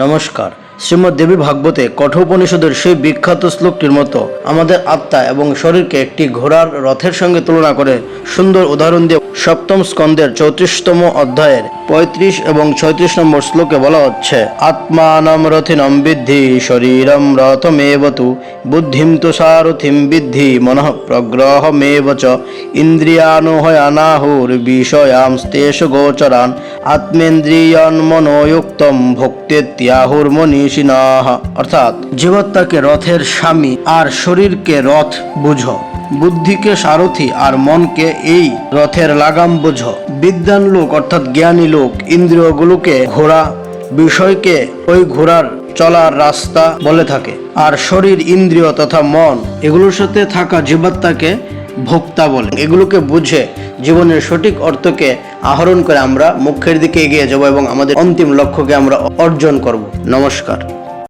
নমস্কার। শ্রীমদ্ দেবী ভাগবতে কঠোপনিষদের সেই বিখ্যাত শ্লোকটির মতো আমাদের আত্মা এবং শরীরকে একটি ঘোড়ার রথের সঙ্গে তুলনা করে সুন্দর উদাহরণ দিয়ে সপ্তম স্কন্ধের 34তম অধ্যায়ের 35 এবং 36 নম্বর শ্লোকে বলা হচ্ছে, আত্মানম রথিনম বিদ্ধি শরীরম রথমেবতু বুদ্ধিম তু সারথিম বিদ্ধি মনঃ প্রগ্রহমেব চ ইন্দ্রিয়ানুহয়ানাহুর বিষয়াংস্তেষু গোচরান আত্মেন্দ্রিয়ান মনোযুক্তম ভক্তেত্যাহুর মনীষিণঃ। অর্থাৎ জীবাত্মাকে রথের স্বামী আর শরীরকে রথ বুঝো, বুদ্ধিকে সারথি আর মনকে এই রথের লাগাম বুঝো। বিদ্বান লোক অর্থাৎ জ্ঞানী লোক ইন্দ্রিয়গুলোকে ঘোড়া, বিষয়কে ওই ঘোড়ার চলার রাস্তা বলে থাকে, আর শরীর, ইন্দ্রিয় তথা মন এগুলোর সাথে থাকা জীবাত্মাকে ভোক্তা বলে। এগুলোকে বুঝে জীবনের সঠিক অর্থকে আহরণ করে আমরা মুখ্যের দিকে এগিয়ে যাব এবং আমাদের অন্তিম লক্ষ্যকে আমরা অর্জন করব। নমস্কার।